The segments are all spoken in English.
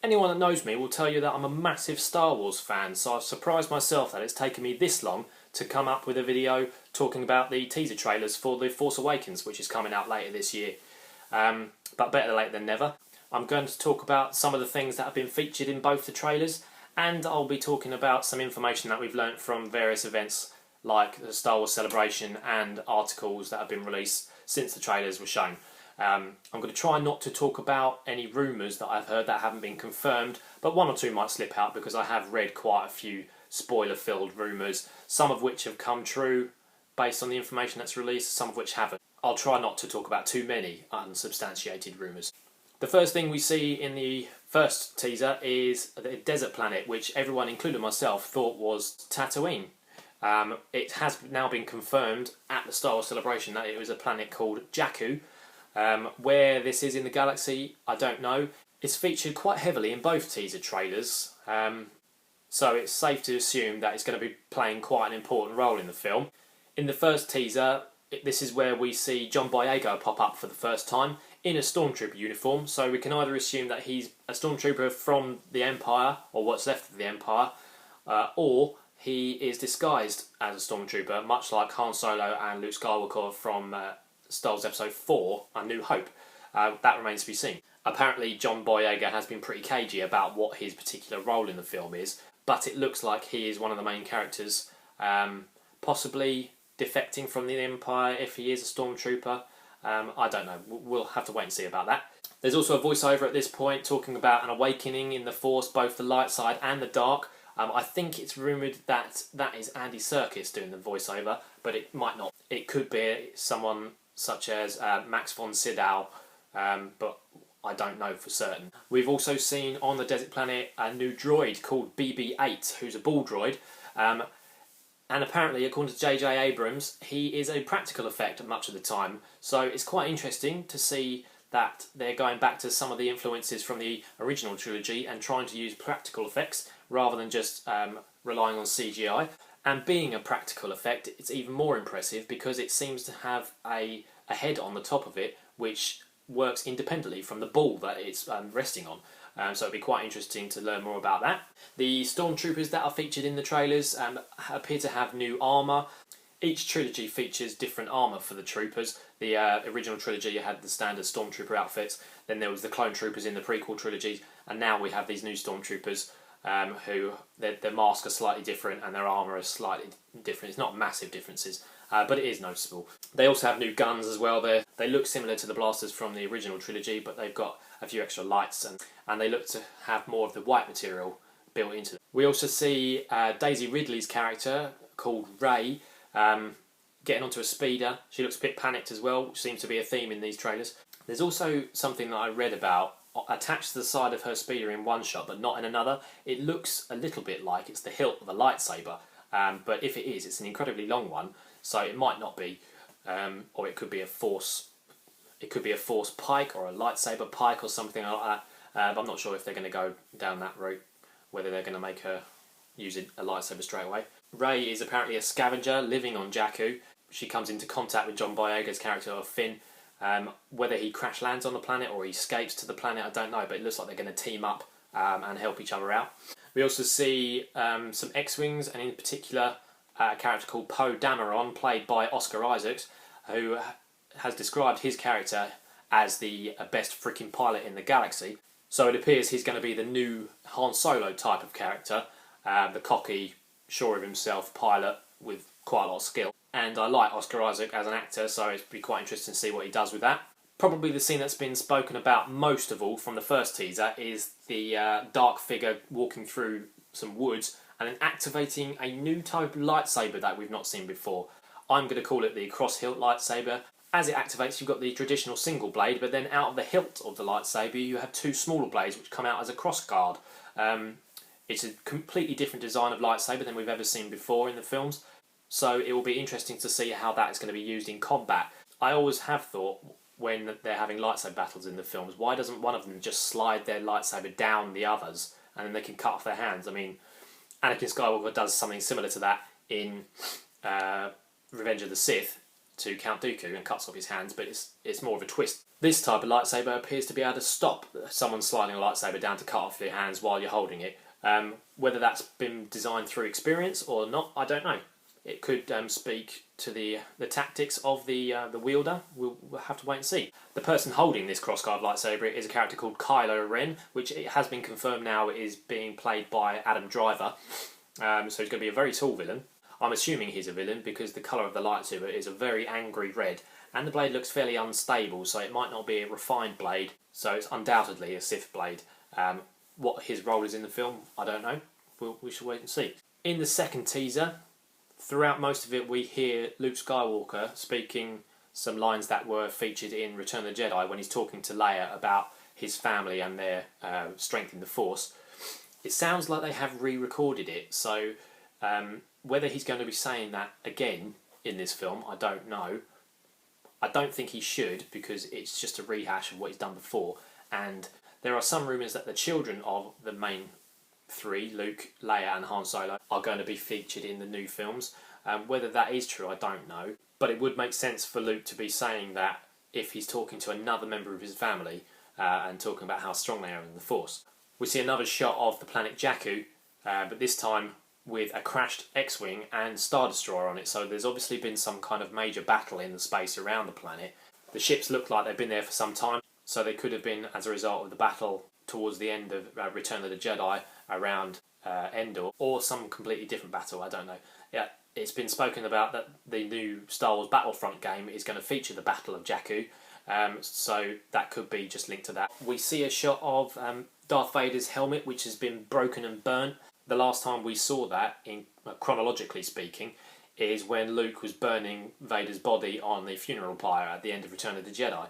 Anyone that knows me will tell you that I'm a massive Star Wars fan, so I've surprised myself that it's taken me this long to come up with a video talking about the teaser trailers for The Force Awakens, which is coming out later this year. But better late than never. I'm going to talk about some of the things that have been featured in both the trailers, and I'll be talking about some information that we've learnt from various events like the Star Wars Celebration and articles that have been released since the trailers were shown. I'm going to try not to talk about any rumours that I've heard that haven't been confirmed, but one or two might slip out because I have read quite a few spoiler-filled rumours, some of which have come true based on the information that's released, some of which haven't. I'll try not to talk about too many unsubstantiated rumours. The first thing we see in the first teaser is the desert planet, which everyone, including myself, thought was Tatooine. It has now been confirmed at the Star Wars Celebration that it was a planet called Jakku. Where this is in the galaxy, I don't know. It's featured quite heavily in both teaser trailers, so it's safe to assume that it's going to be playing quite an important role in the film. In the first teaser, this is where we see John Boyega pop up for the first time in a Stormtrooper uniform, so we can either assume that he's a Stormtrooper from the Empire, or what's left of the Empire, or he is disguised as a Stormtrooper, much like Han Solo and Luke Skywalker from Star Wars Episode 4, A New Hope. That remains to be seen. Apparently John Boyega has been pretty cagey about what his particular role in the film is, but it looks like he is one of the main characters, possibly defecting from the Empire if he is a Stormtrooper. I don't know, we'll have to wait and see about that. There's also a voiceover at this point talking about an awakening in the Force, both the light side and the dark. I think it's rumoured that that is Andy Serkis doing the voiceover, but it might not. It could be someone such as Max von Sydow, but I don't know for certain. We've also seen on the desert planet a new droid called BB-8, who's a ball droid, and apparently, according to J.J. Abrams, he is a practical effect much of the time, so it's quite interesting to see that they're going back to some of the influences from the original trilogy and trying to use practical effects rather than just relying on CGI. And being a practical effect, it's even more impressive because it seems to have a head on the top of it which works independently from the ball that it's resting on. So it'd be quite interesting to learn more about that. The Stormtroopers that are featured in the trailers appear to have new armour. Each trilogy features different armour for the troopers. The original trilogy had the standard Stormtrooper outfits, then there was the Clone Troopers in the prequel trilogy, and now we have these new Stormtroopers who their masks are slightly different and their armour is slightly different. It's not massive differences, but it is noticeable. They also have new guns as well. They look similar to the blasters from the original trilogy, but they've got a few extra lights and they look to have more of the white material built into them. We also see Daisy Ridley's character called Rey getting onto a speeder. She looks a bit panicked as well, which seems to be a theme in these trailers. There's also something that I read about attached to the side of her speeder in one shot but not in another. It looks a little bit like it's the hilt of a lightsaber, but if it is, it's an incredibly long one, so it might not be, or it could be a force pike or a lightsaber pike or something like that, but I'm not sure if they're going to go down that route, whether they're going to make her use a lightsaber straight away. Rey is apparently a scavenger living on Jakku. She comes into contact with John Boyega's character of Finn. Whether he crash lands on the planet or he escapes to the planet, I don't know, but it looks like they're going to team up and help each other out. We also see some X-Wings, and in particular a character called Poe Dameron, played by Oscar Isaacs, who has described his character as the best freaking pilot in the galaxy. So it appears he's going to be the new Han Solo type of character, the cocky, sure of himself pilot with quite a lot of skill. And I like Oscar Isaac as an actor, so it'd be quite interesting to see what he does with that. Probably the scene that's been spoken about most of all from the first teaser is the dark figure walking through some woods and then activating a new type of lightsaber that we've not seen before. I'm going to call it the cross-hilt lightsaber. As it activates, you've got the traditional single blade, but then out of the hilt of the lightsaber you have two smaller blades which come out as a crossguard. It's a completely different design of lightsaber than we've ever seen before in the films, so it will be interesting to see how that is going to be used in combat. I always have thought, when they're having lightsaber battles in the films, why doesn't one of them just slide their lightsaber down the others and then they can cut off their hands? I mean, Anakin Skywalker does something similar to that in Revenge of the Sith to Count Dooku and cuts off his hands, but it's more of a twist. This type of lightsaber appears to be able to stop someone sliding a lightsaber down to cut off their hands while you're holding it. Whether that's been designed through experience or not, I don't know. It could speak to the tactics of the wielder. We'll have to wait and see. The person holding this crossguard lightsaber is a character called Kylo Ren, which it has been confirmed now is being played by Adam Driver. So he's going to be a very tall villain. I'm assuming he's a villain because the colour of the lightsaber is a very angry red, and the blade looks fairly unstable, so it might not be a refined blade. So it's undoubtedly a Sith blade. What his role is in the film, I don't know. We shall wait and see. In the second teaser, throughout most of it, we hear Luke Skywalker speaking some lines that were featured in Return of the Jedi when he's talking to Leia about his family and their strength in the Force. It sounds like they have re-recorded it, so whether he's going to be saying that again in this film, I don't know. I don't think he should, because it's just a rehash of what he's done before, and there are some rumours that the children of the main three, Luke, Leia and Han Solo, are going to be featured in the new films. Whether that is true, I don't know. But it would make sense for Luke to be saying that if he's talking to another member of his family and talking about how strong they are in the Force. We see another shot of the planet Jakku, but this time with a crashed X-Wing and Star Destroyer on it. So there's obviously been some kind of major battle in the space around the planet. The ships look like they've been there for some time, so they could have been as a result of the battle towards the end of Return of the Jedi around Endor, or some completely different battle, I don't know. Yeah, it's been spoken about that the new Star Wars Battlefront game is going to feature the Battle of Jakku, so that could be just linked to that. We see a shot of Darth Vader's helmet, which has been broken and burnt. The last time we saw that, in chronologically speaking, is when Luke was burning Vader's body on the funeral pyre at the end of Return of the Jedi.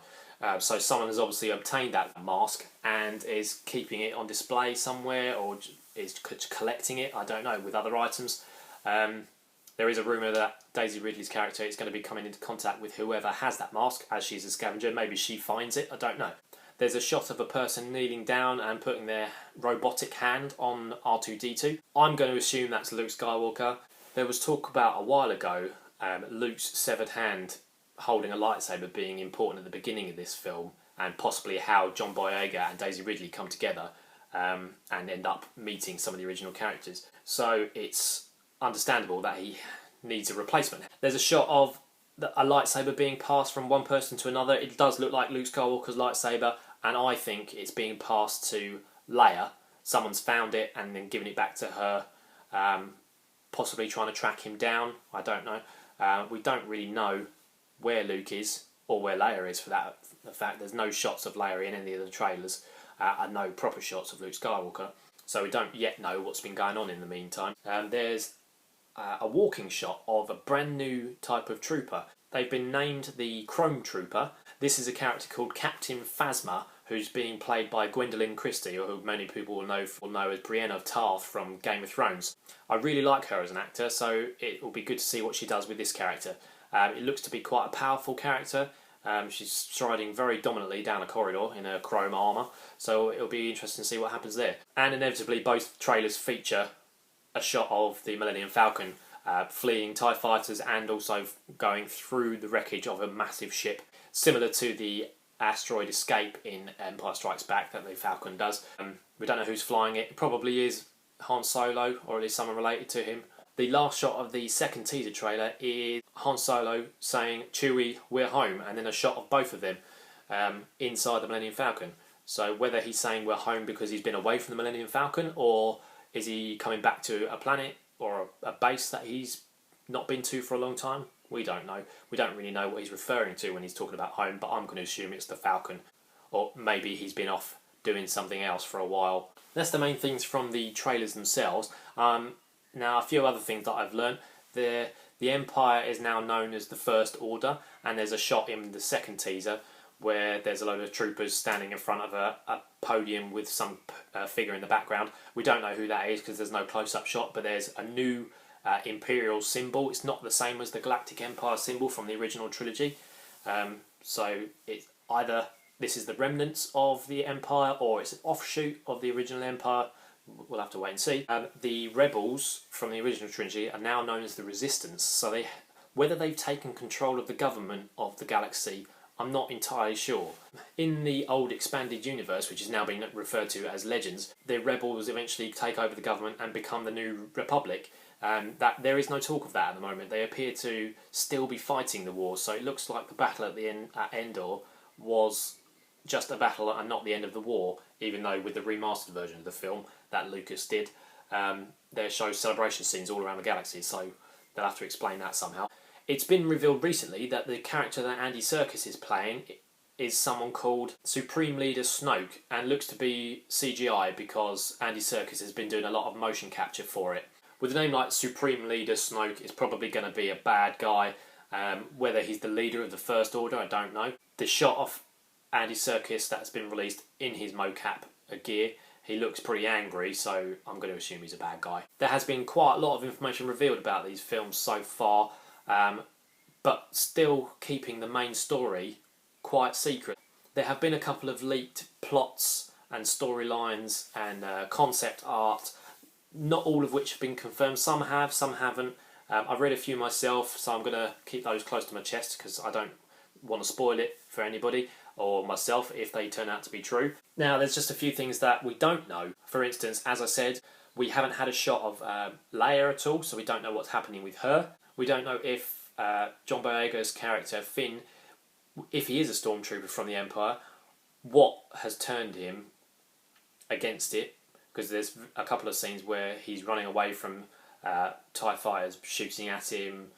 So someone has obviously obtained that mask and is keeping it on display somewhere, or is collecting it, I don't know, with other items. There is a rumour that Daisy Ridley's character is going to be coming into contact with whoever has that mask, as she's a scavenger. Maybe she finds it, I don't know. There's a shot of a person kneeling down and putting their robotic hand on R2-D2. I'm going to assume that's Luke Skywalker. There was talk about a while ago Luke's severed hand holding a lightsaber being important at the beginning of this film, and possibly how John Boyega and Daisy Ridley come together and end up meeting some of the original characters. So it's understandable that he needs a replacement. There's a shot of a lightsaber being passed from one person to another. It does look like Luke Skywalker's lightsaber, and I think it's being passed to Leia. Someone's found it and then given it back to her, possibly trying to track him down. I don't know. We don't really know where Luke is, or where Leia is for that fact. There's no shots of Leia in any of the trailers, and no proper shots of Luke Skywalker, so we don't yet know what's been going on in the meantime. There's a walking shot of a brand new type of trooper. They've been named the Chrome Trooper. This is a character called Captain Phasma, who's being played by Gwendoline Christie, or who many people will know as Brienne of Tarth from Game of Thrones. I really like her as an actor, so it will be good to see what she does with this character. It looks to be quite a powerful character. She's striding very dominantly down a corridor in her chrome armour, so it'll be interesting to see what happens there. And inevitably, both trailers feature a shot of the Millennium Falcon fleeing TIE fighters and also going through the wreckage of a massive ship, similar to the asteroid escape in Empire Strikes Back that the Falcon does. We don't know who's flying it. It probably is Han Solo, or at least someone related to him. The last shot of the second teaser trailer is Han Solo saying, "Chewie, we're home," and then a shot of both of them inside the Millennium Falcon. So whether he's saying we're home because he's been away from the Millennium Falcon, or is he coming back to a planet or a base that he's not been to for a long time? We don't know. We don't really know what he's referring to when he's talking about home, but I'm going to assume it's the Falcon. Or maybe he's been off doing something else for a while. That's the main things from the trailers themselves. Now, a few other things that I've learned. The Empire is now known as the First Order, and there's a shot in the second teaser where there's a load of troopers standing in front of a podium with some figure in the background. We don't know who that is because there's no close-up shot, but there's a new Imperial symbol. It's not the same as the Galactic Empire symbol from the original trilogy. So it's either this is the remnants of the Empire or it's an offshoot of the original Empire. We'll have to wait and see. The rebels from the original trilogy are now known as the Resistance. So whether they've taken control of the government of the galaxy I'm not entirely sure. In the old expanded universe, which is now being referred to as Legends, the rebels eventually take over the government and become the new Republic. That there is no talk of that at the moment. They appear to still be fighting the war, so it looks like the battle at the end at Endor was just a battle and not the end of the war. Even though with the remastered version of the film that Lucas did, there shows celebration scenes all around the galaxy, so they'll have to explain that somehow. It's been revealed recently that the character that Andy Serkis is playing is someone called Supreme Leader Snoke, and looks to be CGI because Andy Serkis has been doing a lot of motion capture for it. With a name like Supreme Leader Snoke, it's probably going to be a bad guy. Whether he's the leader of the First Order, I don't know. The shot of Andy Serkis that's been released in his mocap gear, he looks pretty angry, so I'm going to assume he's a bad guy. There has been quite a lot of information revealed about these films so far, but still keeping the main story quite secret. There have been a couple of leaked plots and storylines and concept art, not all of which have been confirmed. Some have, some haven't. I've read a few myself, so I'm going to keep those close to my chest because I don't want to spoil it for anybody or myself if they turn out to be true. Now, there's just a few things that we don't know. For instance, as I said, we haven't had a shot of Leia at all, so we don't know what's happening with her. We don't know if John Boyega's character, Finn, if he is a stormtrooper from the Empire, what has turned him against it, because there's a couple of scenes where he's running away from TIE fighters shooting at him.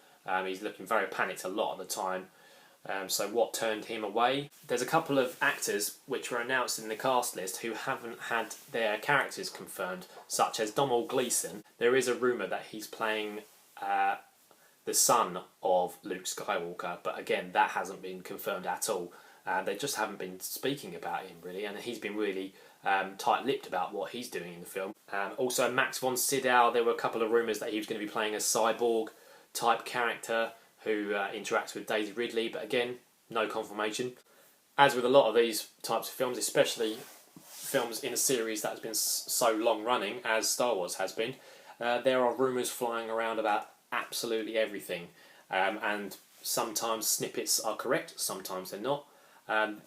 He's looking very panicked a lot of the time. So what turned him away? There's a couple of actors which were announced in the cast list who haven't had their characters confirmed, such as Domhnall Gleeson. There is a rumour that he's playing the son of Luke Skywalker, but again, that hasn't been confirmed at all. They just haven't been speaking about him really, and he's been really tight-lipped about what he's doing in the film. Also, Max von Sydow, there were a couple of rumours that he was going to be playing a cyborg-type character who interacts with Daisy Ridley, but again, no confirmation. As with a lot of these types of films, especially films in a series that has been so long-running as Star Wars has been, there are rumours flying around about absolutely everything, and sometimes snippets are correct, sometimes they're not.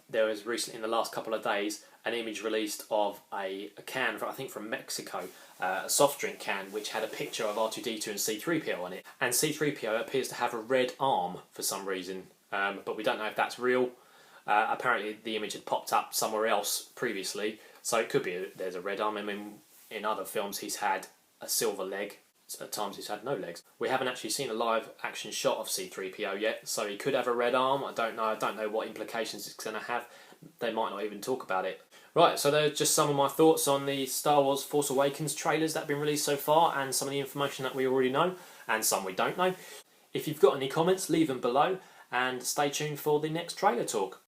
There was recently, in the last couple of days, an image released of a can, I think from Mexico, a soft drink can, which had a picture of R2-D2 and C-3PO on it. And C-3PO appears to have a red arm for some reason, but we don't know if that's real. Apparently the image had popped up somewhere else previously, so it could be there's a red arm. I mean, in other films he's had a silver leg. At times he's had no legs. We haven't actually seen a live action shot of C-3PO yet, so he could have a red arm. I don't know what implications it's going to have. They might not even talk about it. Right, so there's just some of my thoughts on the Star Wars Force Awakens trailers that have been released so far, and some of the information that we already know, and some we don't know. If you've got any comments, leave them below, and stay tuned for the next trailer talk.